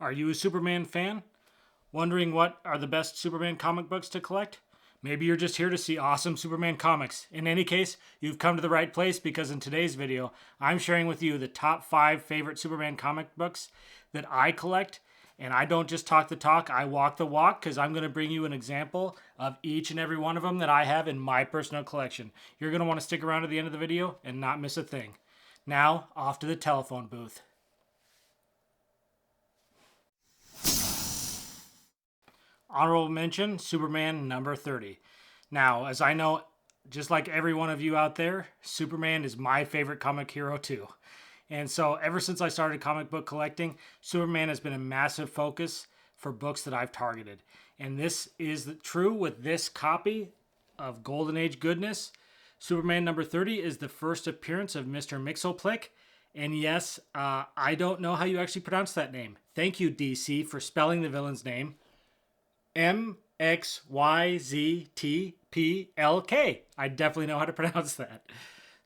Are you a Superman fan? Wondering what are the best Superman comic books to collect? Maybe you're just here to see awesome Superman comics. In any case, you've come to the right place because in today's video, I'm sharing with you the top 5 favorite Superman comic books that I collect. And I don't just talk the talk, I walk the walk because I'm going to bring you an example of each and every one of them that I have in my personal collection. You're going to want to stick around to the end of the video and not miss a thing. Now, off to the telephone booth. Honorable mention, Superman number 30. Now, as I know, just like every one of you out there, Superman is my favorite comic hero too. And so ever since I started comic book collecting, Superman has been a massive focus for books that I've targeted. And this is true with this copy of Golden Age Goodness. Superman number 30 is the first appearance of Mr. Mxyzptlk. And yes, I don't know how you actually pronounce that name. Thank you, DC, for spelling the villain's name. Mxyzptlk. I definitely know how to pronounce that.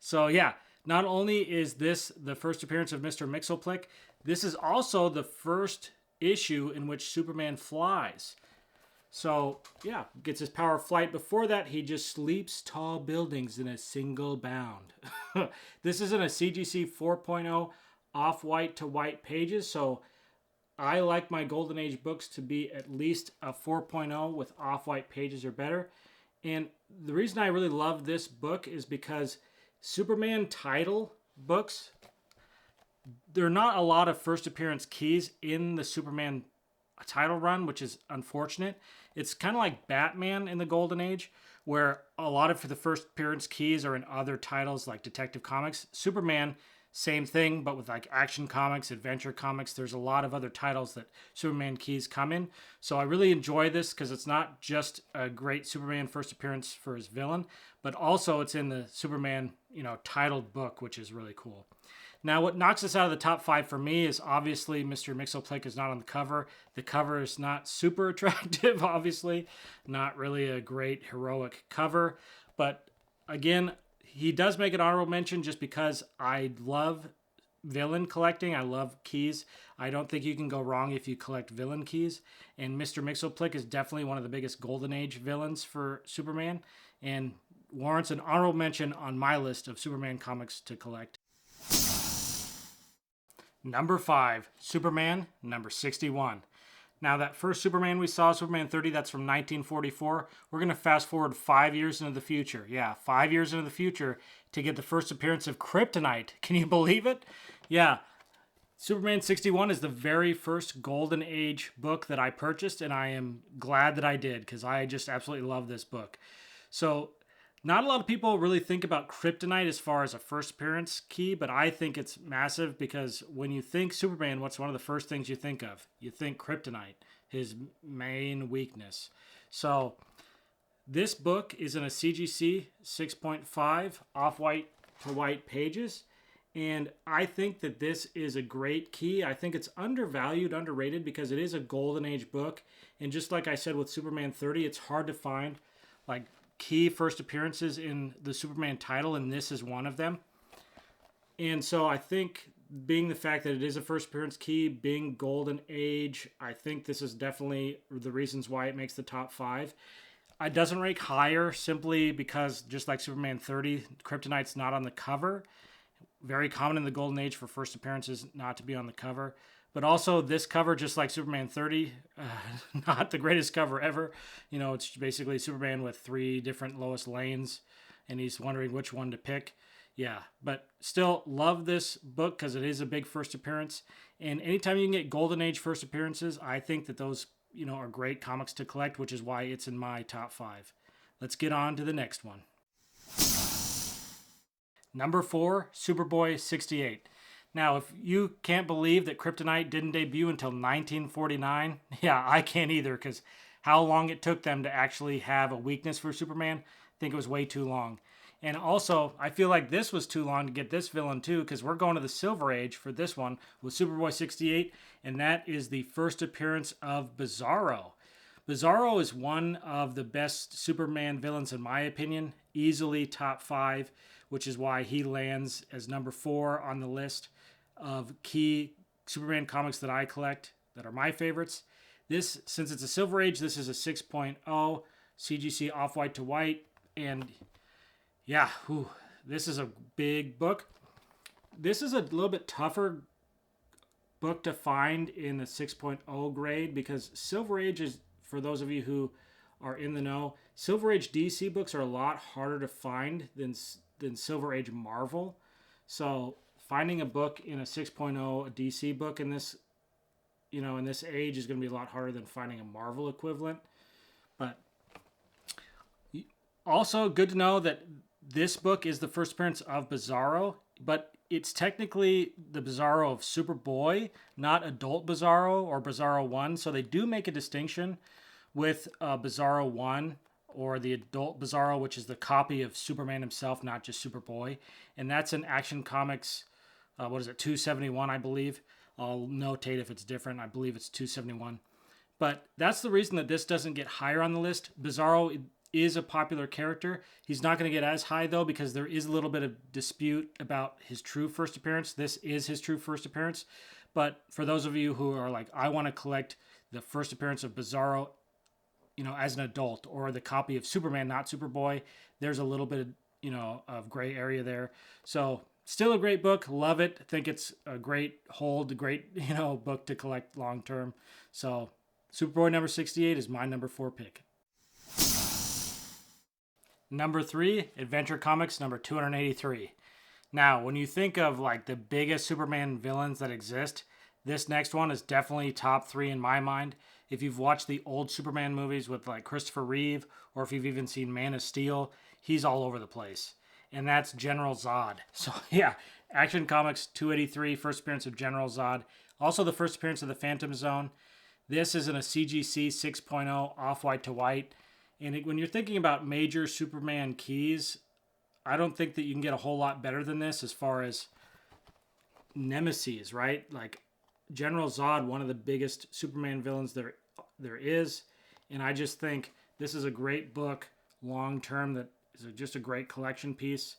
So yeah, not only is this the first appearance of Mr. Mxyzptlk, this is also the first issue in which Superman flies. So yeah, gets his power of flight. Before that, he just leaps tall buildings in a single bound. This isn't a CGC 4.0 off-white to white pages, so I like my Golden Age books to be at least a 4.0 with off-white pages or better. And the reason I really love this book is because Superman title books, there are not a lot of first appearance keys in the Superman title run, which is unfortunate. It's kind of like Batman in the Golden Age, where a lot of the first appearance keys are in other titles like Detective Comics. Superman, same thing, but with like Action Comics, Adventure Comics. There's a lot of other titles that Superman keys come in. So I really enjoy this because it's not just a great Superman first appearance for his villain, but also it's in the Superman, titled book, which is really cool. Now, what knocks us out of the top 5 for me is obviously Mr. Mxyzptlk is not on the cover. The cover is not super attractive, obviously. Not really a great heroic cover. But again, he does make an honorable mention just because I love villain collecting. I love keys. I don't think you can go wrong if you collect villain keys. And Mr. Mxyzptlk is definitely one of the biggest Golden Age villains for Superman and warrants an honorable mention on my list of Superman comics to collect. Number 5, Superman number 61. Now that first Superman we saw, Superman 30, that's from 1944. We're going to fast forward 5 years into the future. Yeah, 5 years into the future to get the first appearance of Kryptonite. Can you believe it? Yeah, Superman 61 is the very first Golden Age book that I purchased, and I am glad that I did because I just absolutely love this book. So not a lot of people really think about Kryptonite as far as a first appearance key, but I think it's massive because when you think Superman, what's one of the first things you think of? You think Kryptonite, his main weakness. So this book is in a CGC 6.5 off-white to white pages, and I think that this is a great key. I think it's undervalued, underrated because it is a Golden Age book, and just like I said with Superman 30, it's hard to find like key first appearances in the Superman title, and this is one of them. And so I think being the fact that it is a first appearance key, being Golden Age, I think this is definitely the reasons why it makes the top 5. It doesn't rank higher simply because just like Superman 30, Kryptonite's not on the cover. Very common in the Golden Age for first appearances not to be on the cover. But also this cover, just like Superman 30, not the greatest cover ever. It's basically Superman with 3 different Lois Lanes, and he's wondering which one to pick. Yeah, but still love this book because it is a big first appearance. And anytime you can get Golden Age first appearances, I think that those, are great comics to collect, which is why it's in my top 5. Let's get on to the next one. Number 4, Superboy 68. Now, if you can't believe that Kryptonite didn't debut until 1949, yeah, I can't either, because how long it took them to actually have a weakness for Superman, I think it was way too long. And also, I feel like this was too long to get this villain too, because we're going to the Silver Age for this one with Superboy 68, and that is the first appearance of Bizarro. Bizarro is one of the best Superman villains in my opinion, easily top 5, which is why he lands as number 4 on the list of key Superman comics that I collect. that are my favorites. This, since it's a Silver Age, this is a 6.0 CGC off-white to white. And yeah, this is a big book. This is a little bit tougher book to find in the 6.0 grade because Silver Age is, for those of you who are in the know, Silver Age DC books are a lot harder to find than Silver Age Marvel. So finding a book in a 6.0, a DC book in this, in this age is going to be a lot harder than finding a Marvel equivalent. But also good to know that this book is the first appearance of Bizarro, but it's technically the Bizarro of Superboy, not adult Bizarro or Bizarro 1. So they do make a distinction with Bizarro 1 or the adult Bizarro, which is the copy of Superman himself, not just Superboy. And that's in Action Comics, 271, I believe. I'll notate if it's different. I believe it's 271. But that's the reason that this doesn't get higher on the list. Bizarro is a popular character. He's not going to get as high, though, because there is a little bit of dispute about his true first appearance. This is his true first appearance. But for those of you who are like, I want to collect the first appearance of Bizarro, as an adult, or the copy of Superman, not Superboy, there's a little bit of, of gray area there. So still a great book. Love it. I think it's a great book to collect long term. So Superboy number 68 is my number 4 pick. Number 3, Adventure Comics number 283. Now, when you think of like the biggest Superman villains that exist, this next one is definitely top 3 in my mind. If you've watched the old Superman movies with like Christopher Reeve, or if you've even seen Man of Steel, he's all over the place. And that's General Zod. So yeah, Action Comics 283, first appearance of General Zod. Also the first appearance of the Phantom Zone. This is in a CGC 6.0 off-white to white. And when you're thinking about major Superman keys, I don't think that you can get a whole lot better than this as far as nemesis, right? Like General Zod, one of the biggest Superman villains there is. And I just think this is a great book long term that is just a great collection piece.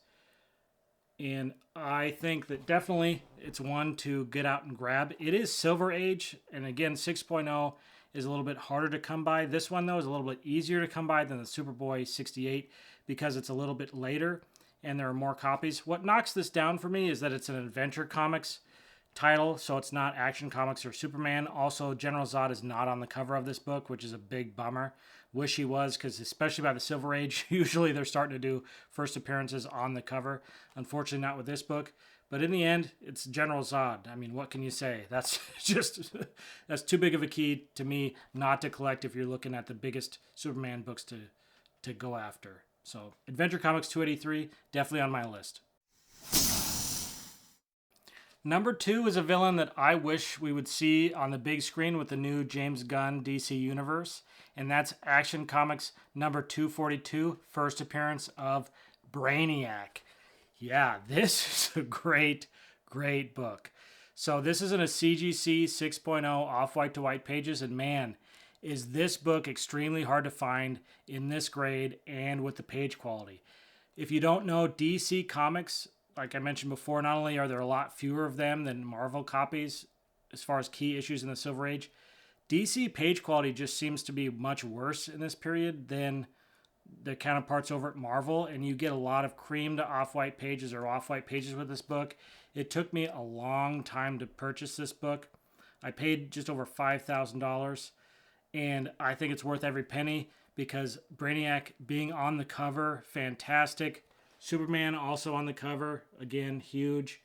And I think that definitely it's one to get out and grab. It is Silver Age. And again, 6.0 is a little bit harder to come by. This one, though, is a little bit easier to come by than the Superboy 68 because it's a little bit later and there are more copies. What knocks this down for me is that it's an Adventure Comics title, so it's not Action Comics or Superman. Also, General Zod is not on the cover of this book, which is a big bummer. Wish he was, because especially by the Silver Age, usually they're starting to do first appearances on the cover. Unfortunately, not with this book. But in the end, it's General Zod. I mean, what can you say? That's that's too big of a key to me not to collect if you're looking at the biggest Superman books to go after. So, Adventure Comics 283, definitely on my list. Number 2 is a villain that I wish we would see on the big screen with the new James Gunn DC Universe, and that's Action Comics number 242, first appearance of Brainiac. Yeah, this is a great book. So this is in a CGC 6.0 off-white to white pages, and man, is this book extremely hard to find in this grade and with the page quality. If you don't know DC Comics, like I mentioned before, not only are there a lot fewer of them than Marvel copies as far as key issues in the Silver Age, DC page quality just seems to be much worse in this period than the counterparts over at Marvel, and you get a lot of cream to off-white pages or off-white pages with this book. It took me a long time to purchase this book. I paid just over $5,000, and I think it's worth every penny because Brainiac being on the cover, fantastic. Superman also on the cover, again, huge.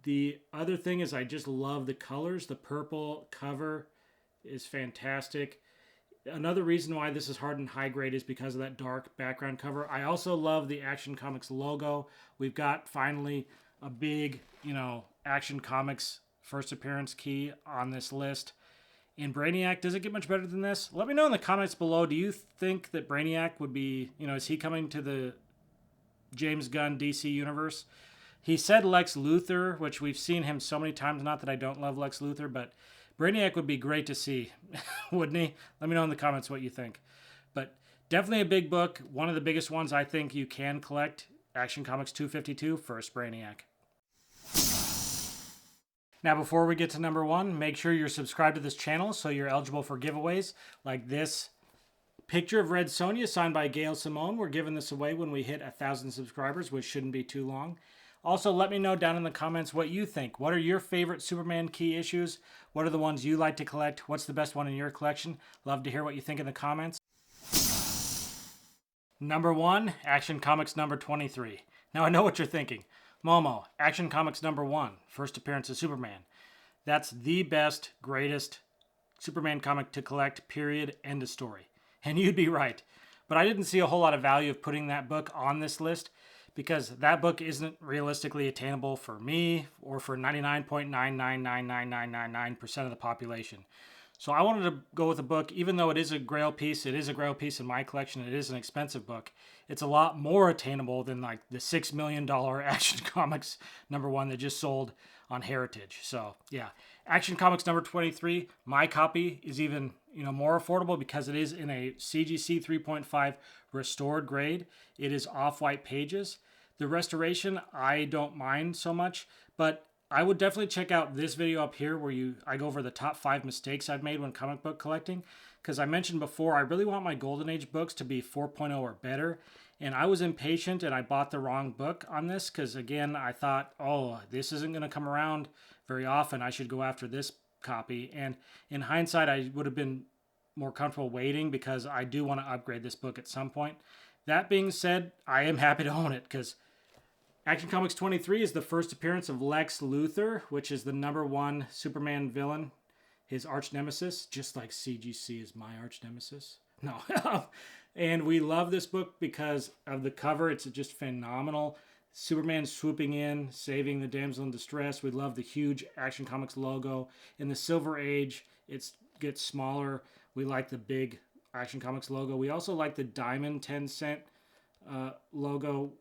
The other thing is I just love the colors. The purple cover is fantastic. Another reason why this is hard and high grade is because of that dark background cover. I also love the Action Comics logo. We've got finally a big, Action Comics first appearance key on this list. And Brainiac, does it get much better than this? Let me know in the comments below. Do you think that Brainiac would be, is he coming to the James Gunn DC universe? He said Lex Luthor, which we've seen him so many times. Not that I don't love Lex Luthor, but Brainiac would be great to see, wouldn't he? Let me know in the comments what you think. But definitely a big book. One of the biggest ones I think you can collect. Action Comics 252, first Brainiac. Now, before we get to number one, make sure you're subscribed to this channel so you're eligible for giveaways like this picture of Red Sonja signed by Gail Simone. We're giving this away when we hit 1,000 subscribers, which shouldn't be too long. Also, let me know down in the comments what you think. What are your favorite Superman key issues? What are the ones you like to collect? What's the best one in your collection? Love to hear what you think in the comments. Number one, Action Comics number 23. Now, I know what you're thinking. Momo, Action Comics number one, first appearance of Superman. That's the best, greatest Superman comic to collect, period, end of story. And you'd be right. But I didn't see a whole lot of value of putting that book on this list because that book isn't realistically attainable for me or for 99.9999999% of the population. So I wanted to go with a book, even though it is a grail piece in my collection, it is an expensive book. It's a lot more attainable than like the $6 million Action Comics number one that just sold on Heritage. So yeah, Action Comics number 23, my copy is even more affordable because it is in a CGC 3.5 restored grade. It is off-white pages. The restoration, I don't mind so much, but I would definitely check out this video up here where I go over the top 5 mistakes I've made when comic book collecting. Because I mentioned before, I really want my Golden Age books to be 4.0 or better. And I was impatient and I bought the wrong book on this because, again, I thought, oh, this isn't going to come around very often. I should go after this copy. And in hindsight, I would have been more comfortable waiting because I do want to upgrade this book at some point. That being said, I am happy to own it because Action Comics 23 is the first appearance of Lex Luthor, which is the number one Superman villain, his arch nemesis, just like CGC is my arch nemesis. No. And we love this book because of the cover. It's just phenomenal. Superman swooping in, saving the damsel in distress. We love the huge Action Comics logo. In the Silver Age, it gets smaller. We like the big Action Comics logo. We also like the diamond 10-cent logo.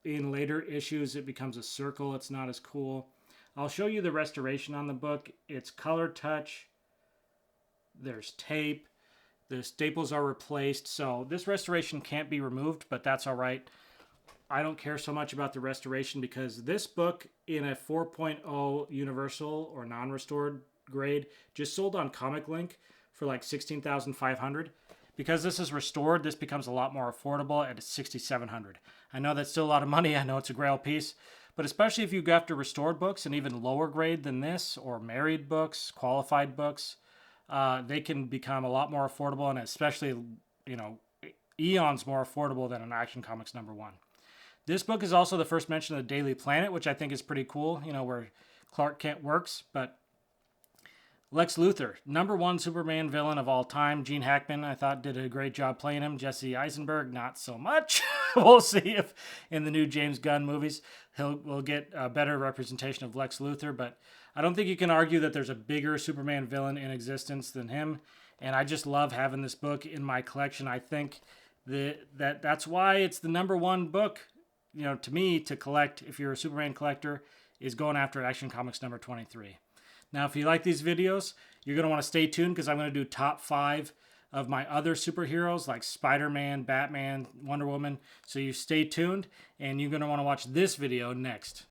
In later issues, it becomes a circle. It's not as cool. I'll show you the restoration on the book. It's color touch. There's tape. The staples are replaced. So this restoration can't be removed, but that's all right. I don't care so much about the restoration because this book in a 4.0 universal or non-restored grade just sold on Comic Link for like $16,500. Because this is restored, this becomes a lot more affordable at $6,700. I know that's still a lot of money. I know it's a grail piece. But especially if you go after restored books and even lower grade than this, or married books, qualified books, they can become a lot more affordable, and especially, eons more affordable than an Action Comics number one. This book is also the first mention of the Daily Planet, which I think is pretty cool, where Clark Kent works. But Lex Luthor, number one Superman villain of all time. Gene Hackman, I thought, did a great job playing him. Jesse Eisenberg, not so much. We'll see if in the new James Gunn movies we'll get a better representation of Lex Luthor. But I don't think you can argue that there's a bigger Superman villain in existence than him. And I just love having this book in my collection. I think that's why it's the number one book, to me, to collect if you're a Superman collector, is going after Action Comics number 23. Now, if you like these videos, you're going to want to stay tuned because I'm going to do top 5 of my other superheroes like Spider-Man, Batman, Wonder Woman. So you stay tuned, and you're going to want to watch this video next.